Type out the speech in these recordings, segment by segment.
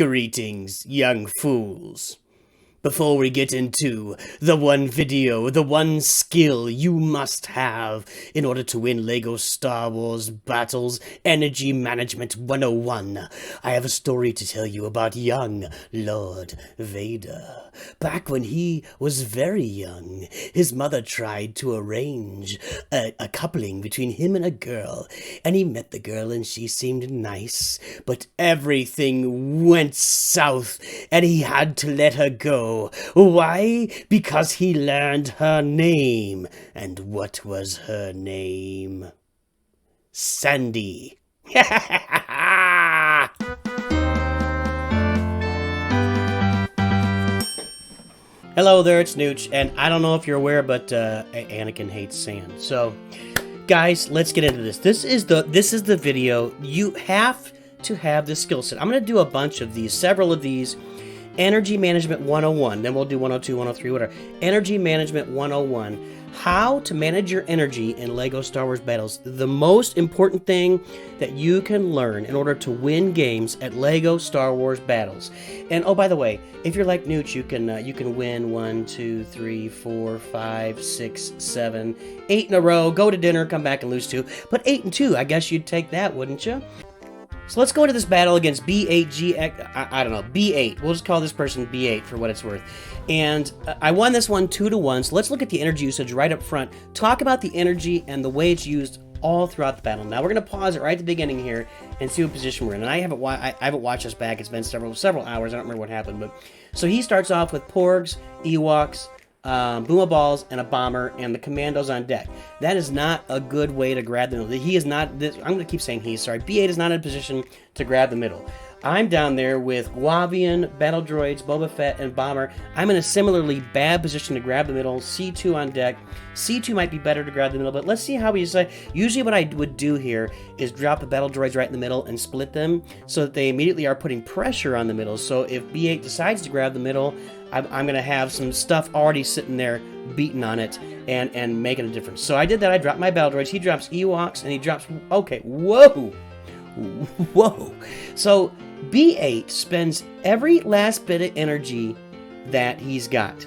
Greetings, young fools. Before we get into the one video, the one skill you must have in order to win LEGO Star Wars Battles Energy Management 101, I have a story to tell you about young Lord Vader. Back when he was very young, his mother tried to arrange a coupling between him and a girl, and he met the girl and she seemed nice, but everything went south and he had to let her go. Why? Because he learned her name. And what was her name? Sandy. Hello there, it's Nooch, and I don't know if you're aware, but Anakin hates sand. So, guys, let's get into this. This is the video. You have to have this skill set. I'm going to do a bunch of these, several of these. Energy Management 101, then we'll do 102, 103, whatever. Energy Management 101, how to manage your energy in LEGO Star Wars Battles. The most important thing that you can learn in order to win games at LEGO Star Wars Battles. And oh, by the way, if you're like Nooch, you can win 1, 2, 3, 4, 5, 6, 7, 8 in a row, go to dinner, come back and lose 2. But 8 and 2, I guess you'd take that, wouldn't you? So let's go into this battle against B8GX, I don't know, B8. We'll just call this person B8 for what it's worth. And I won this one 2-1, so let's look at the energy usage right up front. Talk about the energy and the way it's used all throughout the battle. Now we're going to pause it right at the beginning here and see what position we're in. And I haven't watched this back. It's been several hours. I don't remember what happened. But so he starts off with Porgs, Ewoks, Boomer Balls, and a bomber, and the commandos on deck. That is not a good way to grab the middle. He is not, I'm going to keep saying he, sorry. B8 is not in a position to grab the middle. I'm down there with Guavian, Battle Droids, Boba Fett, and Bomber. I'm in a similarly bad position to grab the middle. C2 on deck. C2 might be better to grab the middle, but let's see how we decide. Usually what I would do here is drop the Battle Droids right in the middle and split them so that they immediately are putting pressure on the middle. So if B8 decides to grab the middle, I'm going to have some stuff already sitting there beating on it and making a difference. So I did that. I dropped my Battle Droids. He drops Ewoks, and he drops... Okay, whoa! Whoa! So B8 spends every last bit of energy that he's got,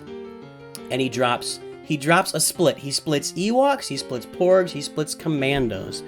and he drops a split. He splits Ewoks, he splits Porgs, he splits Commandos.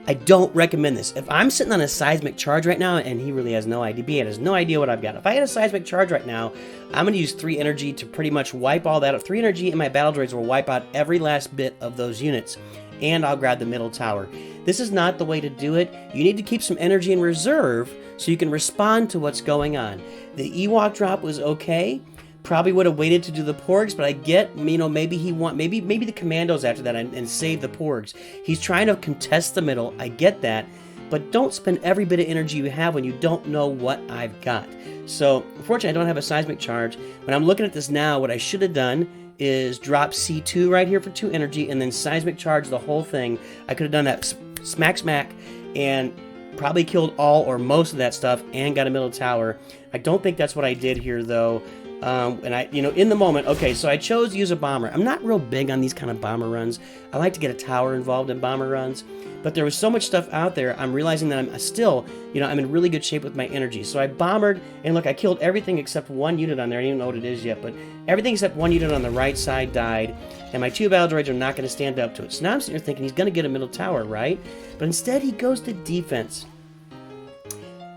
I don't recommend this. If I'm sitting on a seismic charge right now, and he really has no idea, B8 has no idea what I've got. If I had a seismic charge right now, I'm going to use 3 energy to pretty much wipe all that up. 3 energy and my Battle Droids will wipe out every last bit of those units, and I'll grab the middle tower. This is not the way to do it. You need to keep some energy in reserve so you can respond to what's going on. The Ewok drop was okay. Probably would have waited to do the Porgs, but I get, maybe the Commandos after that and save the Porgs. He's trying to contest the middle. I get that, but don't spend every bit of energy you have when you don't know what I've got. So, unfortunately, I don't have a seismic charge. When I'm looking at this now, what I should have done is drop C2 right here for 2 energy and then seismic charge the whole thing. I could have done that smack, and probably killed all or most of that stuff and got a middle tower. I don't think that's what I did here, though. And I, in the moment, okay, so I chose to use a bomber. I'm not real big on these kind of bomber runs. I like to get a tower involved in bomber runs, but there was so much stuff out there, I'm realizing that I'm still, I'm in really good shape with my energy. So I bombered, and look, I killed everything except 1 unit on there. I don't even know what it is yet, but everything except 1 unit on the right side died, and my 2 Battle Droids are not going to stand up to it. So now I'm sitting here thinking he's going to get a middle tower, right? But instead he goes to defense.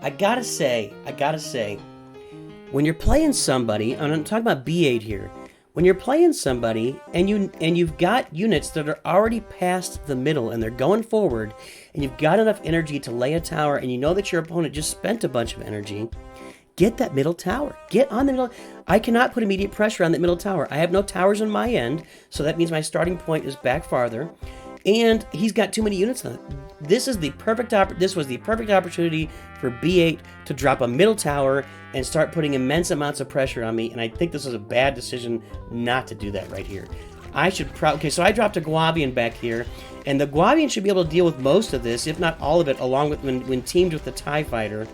I gotta say, when you're playing somebody, and I'm talking about B8 here, when you're playing somebody and you've got units that are already past the middle and they're going forward, and you've got enough energy to lay a tower, and you know that your opponent just spent a bunch of energy, get that middle tower. Get on the middle. I cannot put immediate pressure on that middle tower. I have no towers on my end, so that means my starting point is back farther. And he's got too many units on it. This was the perfect opportunity for B8 to drop a middle tower and start putting immense amounts of pressure on me, and I think this was a bad decision not to do that right here. Okay, so I dropped a Guavian back here, and the Guavian should be able to deal with most of this, if not all of it, along with when teamed with the TIE Fighter.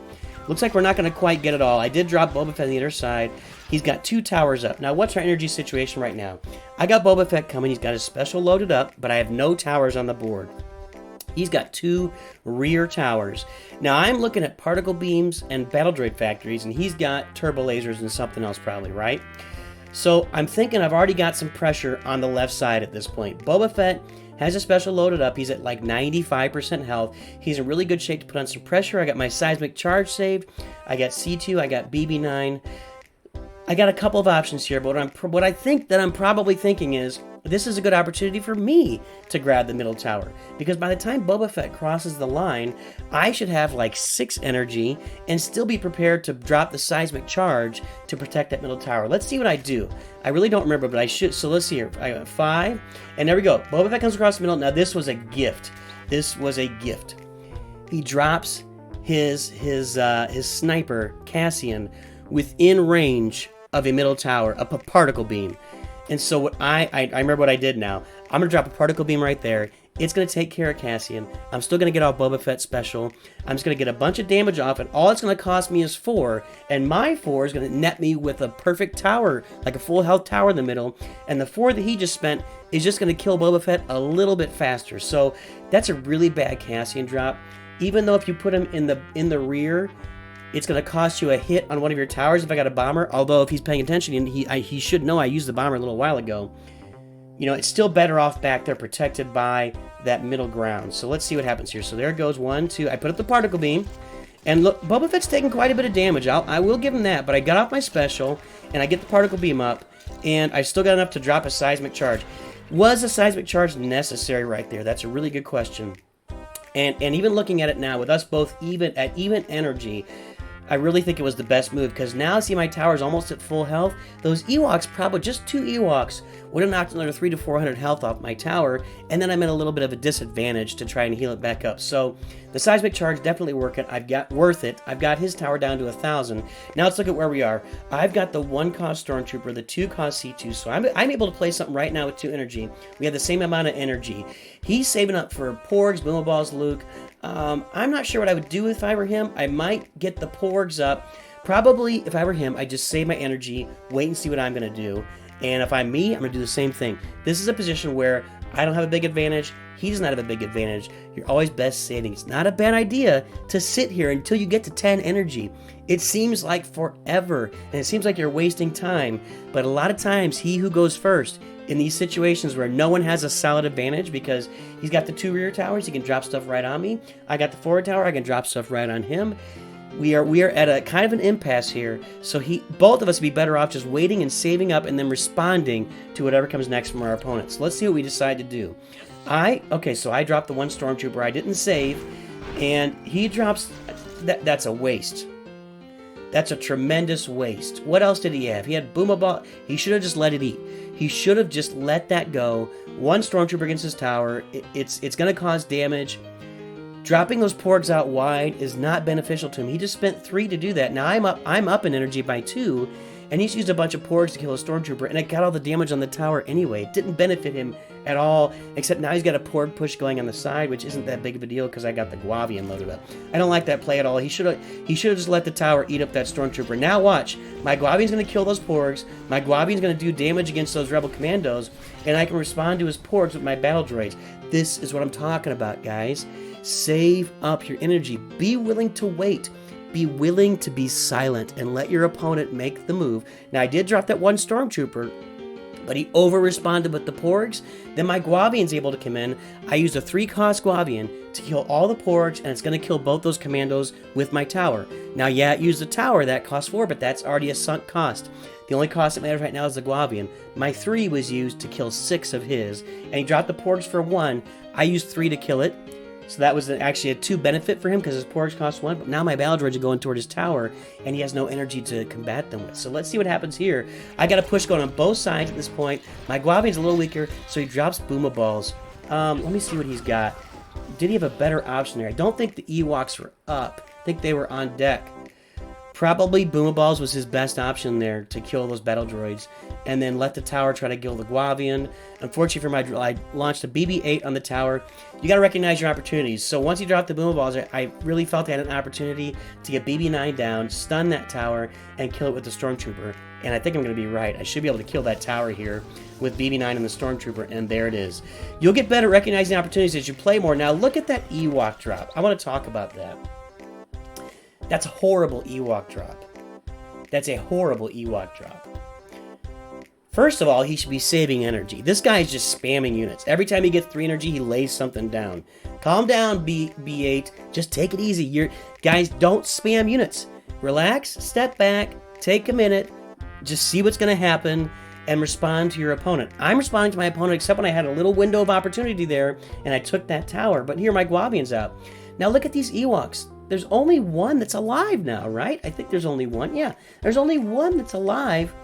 Looks like we're not going to quite get it all. I did drop Boba Fett on the other side. He's got 2 towers up. Now, what's our energy situation right now? I got Boba Fett coming. He's got his special loaded up, but I have no towers on the board. He's got 2 rear towers. Now I'm looking at particle beams and battle droid factories, and he's got turbo lasers and something else probably, right? So I'm thinking I've already got some pressure on the left side at this point. Boba Fett has a special loaded up. He's at like 95% health. He's in really good shape to put on some pressure. I got my seismic charge saved. I got C2. I got BB9. I got a couple of options here, but what I think that I'm probably thinking is this is a good opportunity for me to grab the middle tower, because by the time Boba Fett crosses the line, I should have like 6 energy and still be prepared to drop the seismic charge to protect that middle tower. Let's see what I do. I really don't remember, but I should. So let's see here. I got 5, and there we go. Boba Fett comes across the middle. Now this was a gift. This was a gift. He drops his sniper Cassian within range of a middle tower, a particle beam. And so what I remember what I did now. I'm going to drop a particle beam right there. It's going to take care of Cassian. I'm still going to get off Boba Fett special. I'm just going to get a bunch of damage off, and all it's going to cost me is 4. And my 4 is going to net me with a perfect tower, like a full health tower in the middle. And the 4 that he just spent is just going to kill Boba Fett a little bit faster. So that's a really bad Cassian drop. Even though if you put him in the rear, it's going to cost you a hit on one of your towers if I got a bomber. Although if he's paying attention, and he should know I used the bomber a little while ago. You know, it's still better off back there protected by that middle ground. So let's see what happens here. So there goes 1, 2. I put up the particle beam. And look, Boba Fett's taking quite a bit of damage. I will give him that. But I got off my special, and I get the particle beam up. And I still got enough to drop a seismic charge. Was a seismic charge necessary right there? That's a really good question. And even looking at it now, with us both even energy, I really think it was the best move, because now see my tower's almost at full health. Those Ewoks, probably just 2 Ewoks, would have knocked another 300 to 400 health off my tower, and then I'm at a little bit of a disadvantage to try and heal it back up. So the seismic charge definitely working. I've got his tower down to 1,000. Now let's look at where we are. I've got the 1 cost Stormtrooper, the 2 cost C2, so I'm able to play something right now with 2 energy. We have the same amount of energy. He's saving up for Porgs, Boomer Balls, Luke. I'm not sure what I would do if I were him. I might get the Porgs up. Probably, if I were him, I'd just save my energy, wait and see what I'm going to do. And if I'm me, I'm going to do the same thing. This is a position where I don't have a big advantage. He does not have a big advantage. You're always best saving. It's not a bad idea to sit here until you get to 10 energy. It seems like forever, and it seems like you're wasting time. But a lot of times, he who goes first in these situations where no one has a solid advantage, because he's got the 2 rear towers, he can drop stuff right on me. I got the forward tower, I can drop stuff right on him. We are at a kind of an impasse here, so both of us would be better off just waiting and saving up and then responding to whatever comes next from our opponents. Let's see what we decide to do. Okay, so I dropped the 1 Stormtrooper. I didn't save, and he drops. That's a waste. That's a tremendous waste. What else did he have? He had Boomer Ball. He should have just let it eat. He should have just let that go. 1 Stormtrooper against his tower. It's going to cause damage. Dropping those Porgs out wide is not beneficial to him. He just spent 3 to do that. Now I'm up in energy by 2, and he's used a bunch of Porgs to kill a Stormtrooper, and it got all the damage on the tower anyway. It didn't benefit him at all, except now he's got a Porg push going on the side, which isn't that big of a deal because I got the Guavian loaded up. I don't like that play at all. He should have just let the tower eat up that Stormtrooper. Now watch. My Guavian's going to kill those Porgs. My Guavian's going to do damage against those Rebel Commandos, and I can respond to his Porgs with my battle droids. This is what I'm talking about, guys. Save up your energy. Be willing to wait. Be willing to be silent and let your opponent make the move. Now, I did drop that 1 Stormtrooper, but he over-responded with the Porgs. Then my Guavian's able to come in. I used a 3-cost Guavian to kill all the Porgs, and it's going to kill both those commandos with my tower. Now, yeah, it used the tower. That cost 4, but that's already a sunk cost. The only cost that matters right now is the Guavian. My 3 was used to kill 6 of his, and he dropped the Porgs for 1. I used 3 to kill it. So that was actually a 2 benefit for him because his Porgs cost 1, but now my battle droids are going toward his tower, and he has no energy to combat them with. So let's see what happens here. I got a push going on both sides at this point. My Guavian's a little weaker, so he drops Boomer Balls. Let me see what he's got. Did he have a better option there? I don't think the Ewoks were up. I think they were on deck. Probably Boomaballs was his best option there to kill those battle droids, and then let the tower try to kill the Guavian. Unfortunately for my, I launched a BB-8 on the tower. You got to recognize your opportunities. So once he dropped the Boomaballs, I really felt I had an opportunity to get BB-9 down, stun that tower, and kill it with the Stormtrooper. And I think I'm going to be right. I should be able to kill that tower here with BB-9 and the Stormtrooper, and there it is. You'll get better at recognizing opportunities as you play more. Now look at that Ewok drop. I want to talk about that. That's a horrible Ewok drop. That's a horrible Ewok drop. First of all, he should be saving energy. This guy is just spamming units. Every time he gets 3 energy, he lays something down. Calm down, B8. Just take it easy. Guys, don't spam units. Relax, step back, take a minute, just see what's going to happen, and respond to your opponent. I'm responding to my opponent except when I had a little window of opportunity there, and I took that tower. But here, my Guavian's out. Now look at these Ewoks. There's only one that's alive now, right? I think there's only one. Yeah, there's only one that's alive.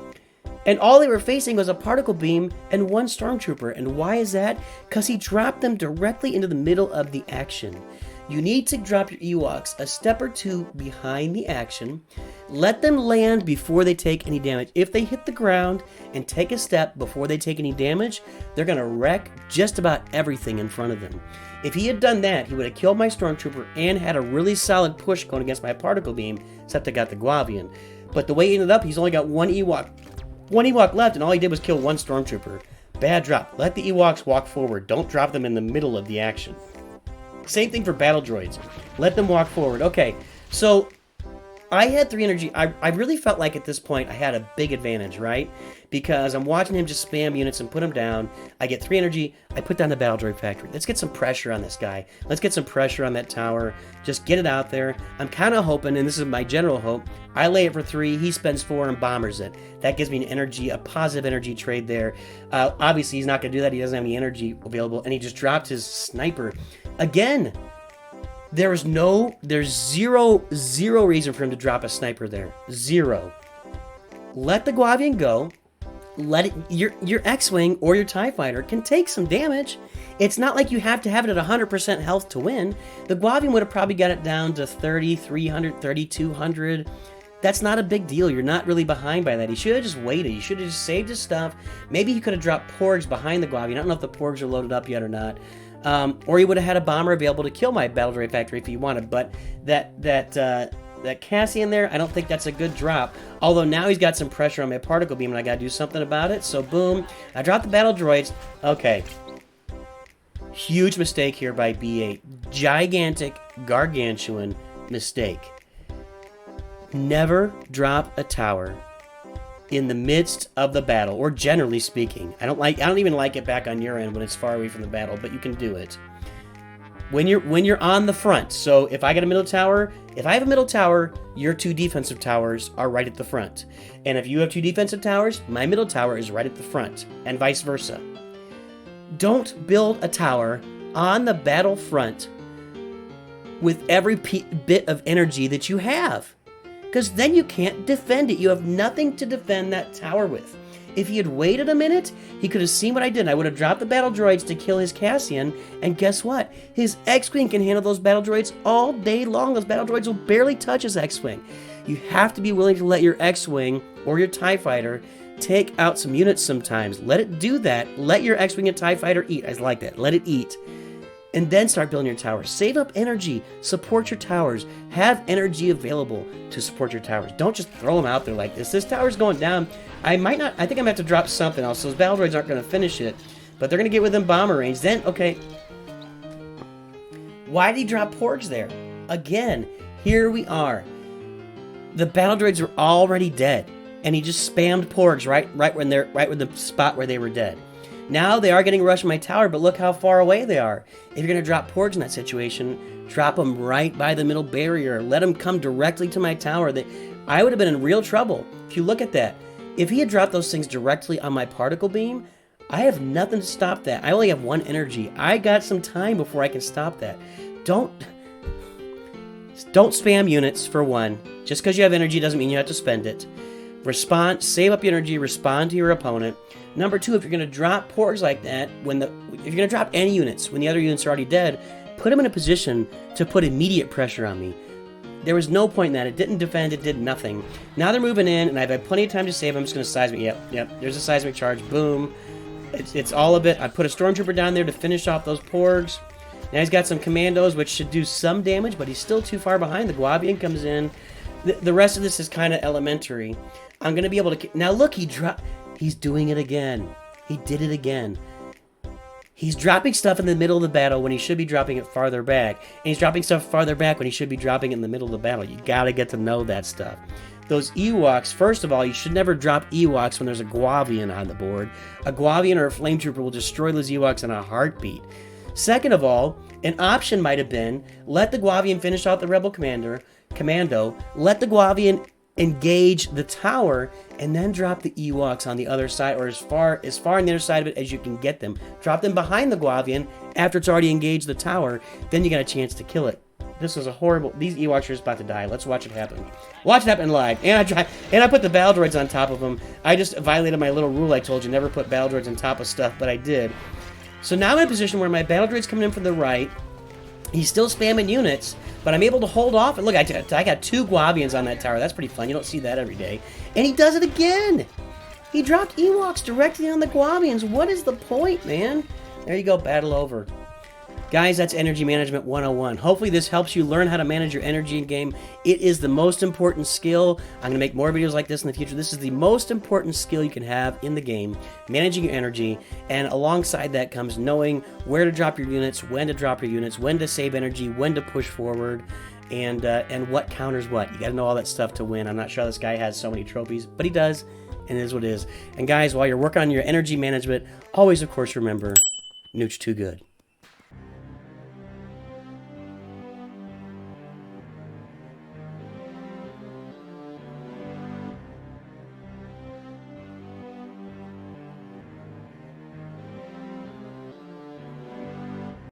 And all they were facing was a particle beam and one Stormtrooper. And why is that? Because he dropped them directly into the middle of the action. You need to drop your Ewoks a step or two behind the action. Let them land before they take any damage. If they hit the ground and take a step before they take any damage, they're going to wreck just about everything in front of them. If he had done that, he would have killed my Stormtrooper and had a really solid push going against my particle beam, except I got the Guavian. But the way he ended up, he's only got one Ewok left, and all he did was kill one Stormtrooper. Bad drop. Let the Ewoks walk forward. Don't drop them in the middle of the action. Same thing for battle droids. Let them walk forward. Okay, so I had 3 energy. I really felt like at this point I had a big advantage, right? Because I'm watching him just spam units and put them down. I get 3 energy. I put down the battle droid factory. Let's get some pressure on this guy. Let's get some pressure on that tower. Just get it out there. I'm kind of hoping, and this is my general hope, I lay it for 3. He spends 4 and bombers it. That gives me an energy, a positive energy trade there. Obviously, he's not going to do that. He doesn't have any energy available, and he just dropped his sniper. Again, there's zero reason for him to drop a sniper there. Zero. Let the Guavian go. Let it, your X-Wing or your TIE Fighter can take some damage. It's not like you have to have it at 100% health to win. The Guavian would have probably got it down to 3,300, 3,200. That's not a big deal. You're not really behind by that. He should have just waited. He should have just saved his stuff. Maybe he could have dropped Porgs behind the Guavian. I don't know if the Porgs are loaded up yet or not. Or he would have had a bomber available to kill my battle droid factory if he wanted. But that Cassian there, I don't think that's a good drop. Although now he's got some pressure on my particle beam and I gotta do something about it. So boom, I dropped the battle droids. Okay. Huge mistake here by B8. Gigantic, gargantuan mistake. Never drop a tower in the midst of the battle, or generally speaking. I don't even like it back on your end when it's far away from the battle, but you can do it. When you're on the front. So if I got a middle tower, if I have a middle tower, your 2 defensive towers are right at the front. And if you have 2 defensive towers, my middle tower is right at the front, and vice versa. Don't build a tower on the battlefront with every bit of energy that you have, because then you can't defend it. You have nothing to defend that tower with. If he had waited a minute, he could have seen what I did. I would have dropped the battle droids to kill his Cassian, and guess what? His X-Wing can handle those battle droids all day long. Those battle droids will barely touch his X-Wing. You have to be willing to let your X-Wing or your TIE Fighter take out some units sometimes. Let it do that. Let your X-Wing and TIE Fighter eat. I like that. Let it eat. And then start building your towers. Save up energy. Support your towers. Have energy available to support your towers. Don't just throw them out there like this. This tower's going down. I think I'm going to have to drop something else. Those battle droids aren't going to finish it. But they're going to get within bomber range. Then, okay. Why did he drop Porgs there? Again, here we are. The battle droids are already dead. And he just spammed Porgs right when the spot where they were dead. Now they are getting rushed in my tower, but look how far away they are. If you're going to drop Porgs in that situation, drop them right by the middle barrier. Let them come directly to my tower. I would have been in real trouble. If you look at that, if he had dropped those things directly on my particle beam, I have nothing to stop that. I only have 1 energy. I got some time before I can stop that. Don't spam units, for one. Just because you have energy doesn't mean you have to spend it. Respond, save up your energy, respond to your opponent. Number 2, if you're going to drop Porgs like that, if you're going to drop any units when the other units are already dead, put them in a position to put immediate pressure on me. There was no point in that. It didn't defend. It did nothing. Now they're moving in, and I've had plenty of time to save. I'm just going to seismic. Yep. There's a seismic charge. Boom. It's all of it. I put a stormtrooper down there to finish off those porgs. Now he's got some commandos, which should do some damage, but he's still too far behind. The Guavian comes in. The rest of this is kind of elementary. I'm going to be able to... Now look, he's doing it again. He did it again. He's dropping stuff in the middle of the battle when he should be dropping it farther back. And he's dropping stuff farther back when he should be dropping it in the middle of the battle. You gotta get to know that stuff. Those Ewoks, first of all, you should never drop Ewoks when there's a Guavian on the board. A Guavian or a Flame Trooper will destroy those Ewoks in a heartbeat. Second of all, an option might have been, let the Guavian finish out the Rebel Commando, let the Guavian engage the tower, and then drop the Ewoks on the other side, or as far on the other side of it as you can get them. Drop them behind the Guavian after it's already engaged the tower, then you got a chance to kill it. This was a horrible... These Ewoks are just about to die. Let's watch it happen. Watch it happen live. And I put the battle droids on top of them. I just violated my little rule I told you, never put battle droids on top of stuff, but I did. So now I'm in a position where my battle droid's coming in from the right. He's still spamming units, but I'm able to hold off. And look, I got 2 Guavians on that tower. That's pretty fun. You don't see that every day. And he does it again. He dropped Ewoks directly on the Guavians. What is the point, man? There you go. Battle over. Guys, that's Energy Management 101. Hopefully this helps you learn how to manage your energy in game. It is the most important skill. I'm going to make more videos like this in the future. This is the most important skill you can have in the game, managing your energy. And alongside that comes knowing where to drop your units, when to drop your units, when to save energy, when to push forward, and what counters what. You got to know all that stuff to win. I'm not sure this guy has so many trophies, but he does, and it is what it is. And guys, while you're working on your energy management, always, of course, remember, Nooch too good.